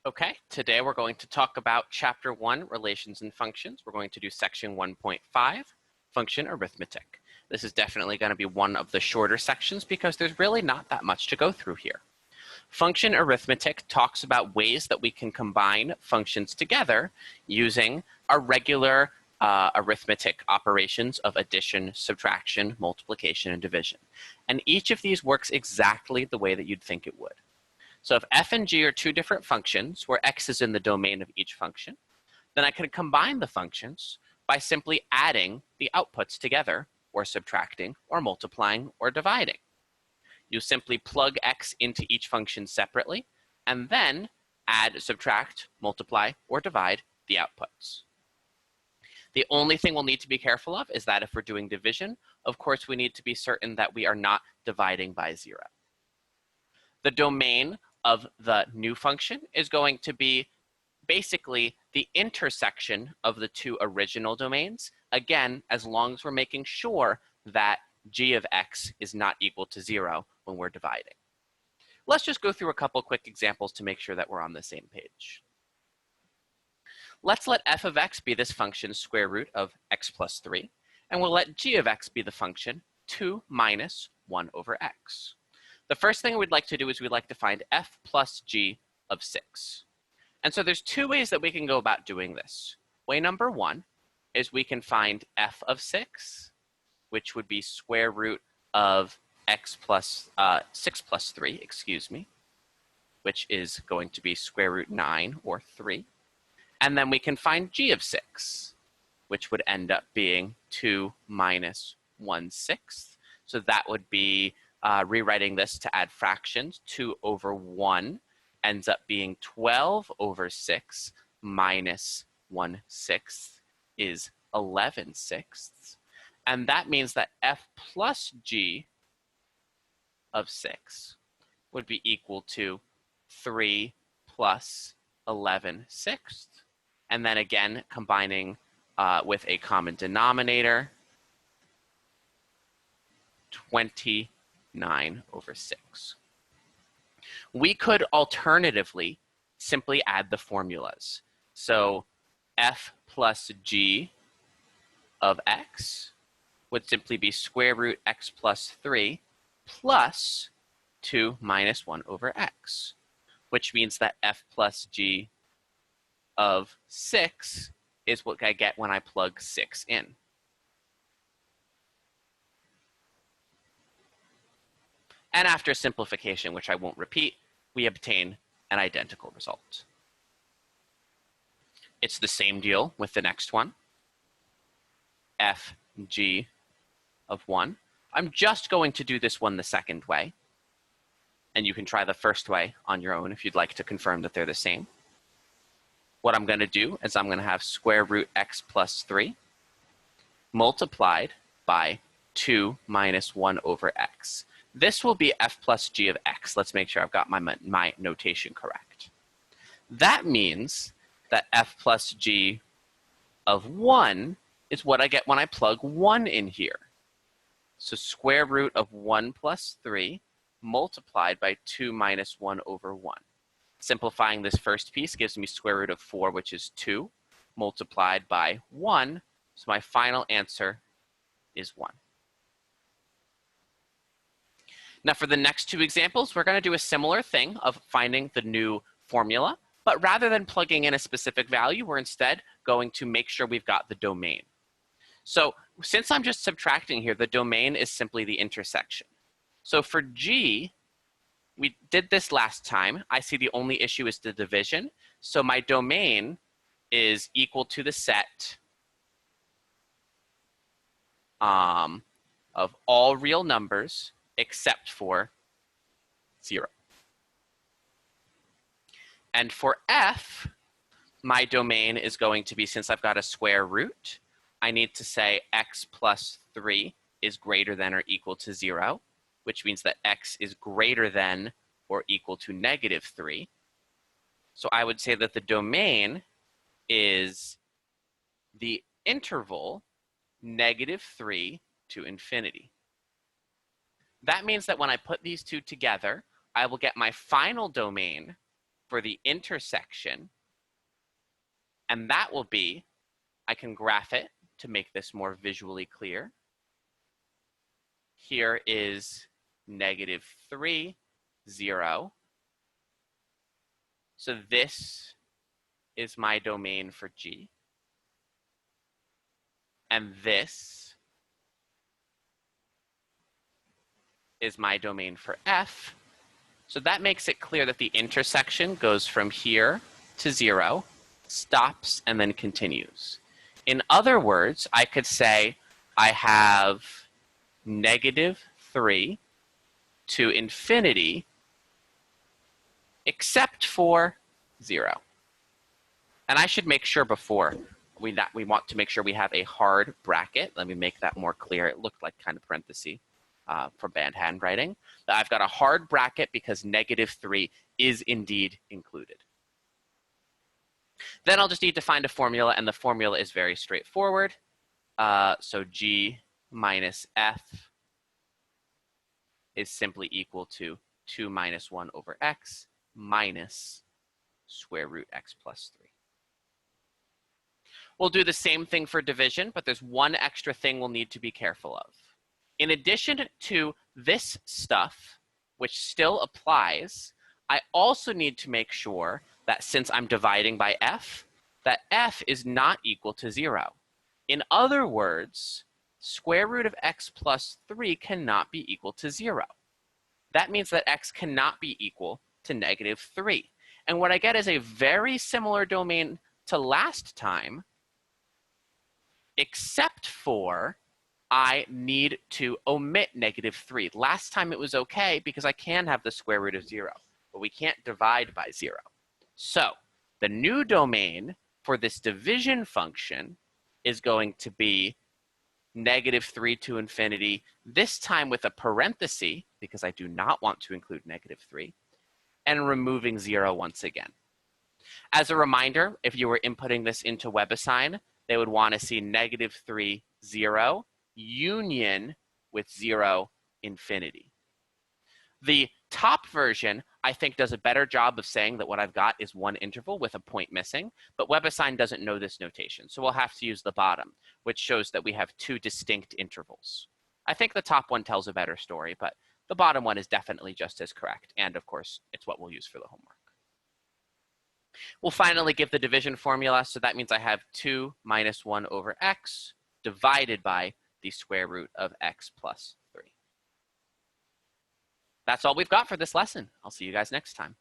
Okay, today we're going to talk about Chapter 1, Relations and Functions. We're going to do Section 1.5, Function Arithmetic. This is definitely going to be one of the shorter sections because there's really not that much to go through here. Function Arithmetic talks about ways that we can combine functions together using our regular arithmetic operations of addition, subtraction, multiplication, and division. And each of these works exactly the way that you'd think it would. So if f and g are two different functions where x is in the domain of each function, then I can combine the functions by simply adding the outputs together, or subtracting, or multiplying, or dividing. You simply plug x into each function separately, and then add, subtract, multiply, or divide the outputs. The only thing we'll need to be careful of is that if we're doing division, of course we need to be certain that we are not dividing by 0. The domain of the new function is going to be basically the intersection of the two original domains, again, as long as we're making sure that g of x is not equal to 0 when we're dividing. Let's just go through a couple quick examples to make sure that we're on the same page. Let's let f of x be this function's square root of x plus 3, and we'll let g of x be the function 2 minus 1 over x. The first thing we'd like to do is we'd like to find f plus g of 6. And so there's two ways that we can go about doing this. Way number one is we can find f of 6, which would be square root of x plus 6 plus 3, excuse me, which is going to be square root 9 or 3. And then we can find g of 6, which would end up being 2 minus 1/6. So that would be rewriting this to add fractions, 2 over 1 ends up being 12 over 6 minus 1/6 is 11/6. And that means that f plus g of 6 would be equal to 3 plus 11/6. And then again, combining with a common denominator, 29 over 6. We could alternatively simply add the formulas. So f plus g of x would simply be square root x plus 3 plus 2 minus 1 over x, which means that f plus g of 6 is what I get when I plug 6 in. And after simplification, which I won't repeat, we obtain an identical result. It's the same deal with the next one, f g of 1. I'm just going to do this one the second way, and you can try the first way on your own if you'd like to confirm that they're the same. What I'm going to do is I'm going to have square root x plus 3 multiplied by 2 minus 1 over x. This will be f plus g of x. Let's make sure I've got my notation correct. That means that f plus g of 1 is what I get when I plug 1 in here. So square root of 1 plus 3 multiplied by 2 minus 1 over 1. Simplifying this first piece gives me square root of 4, which is 2, multiplied by 1. So my final answer is 1. Now for the next two examples, we're going to do a similar thing of finding the new formula, but rather than plugging in a specific value, we're instead going to make sure we've got the domain. So since I'm just subtracting here, the domain is simply the intersection. So for g, we did this last time. I see the only issue is the division. So my domain is equal to the set of all real numbers except for 0. And for f, my domain is going to be, since I've got a square root, I need to say x plus 3 is greater than or equal to 0, which means that x is greater than or equal to negative 3. So I would say that the domain is the interval negative 3 to infinity. That means that when I put these two together, I will get my final domain for the intersection, and that will be, I can graph it to make this more visually clear. Here is -3, 0. So this is my domain for G. And this is my domain for F. So that makes it clear that the intersection goes from here to 0, stops, and then continues. In other words, I could say I have -3 to infinity, except for 0. And I should make sure before we want to make sure we have a hard bracket. Let me make that more clear. It looked like kind of parenthesis for bad handwriting. I've got a hard bracket because -3 is indeed included. Then I'll just need to find a formula, and the formula is very straightforward. So G minus F is simply equal to 2 minus 1 over x minus square root x plus 3. We'll do the same thing for division, but there's one extra thing we'll need to be careful of. In addition to this stuff, which still applies, I also need to make sure that since I'm dividing by f, that f is not equal to 0. In other words, square root of x plus 3 cannot be equal to 0. That means that x cannot be equal to -3. And what I get is a very similar domain to last time, except for I need to omit -3. Last time it was okay because I can have the square root of 0, but we can't divide by 0. So the new domain for this division function is going to be -3 to infinity, this time with a parenthesis, because I do not want to include -3, and removing 0 once again. As a reminder, if you were inputting this into WebAssign, they would want to see -3, 0, union with 0, infinity. The top version, I think, does a better job of saying that what I've got is one interval with a point missing, but WebAssign doesn't know this notation, so we'll have to use the bottom, which shows that we have 2 distinct intervals. I think the top one tells a better story, but the bottom one is definitely just as correct, and of course, it's what we'll use for the homework. We'll finally give the division formula, so that means I have 2 minus 1 over x divided by the square root of x plus 3. That's all we've got for this lesson. I'll see you guys next time.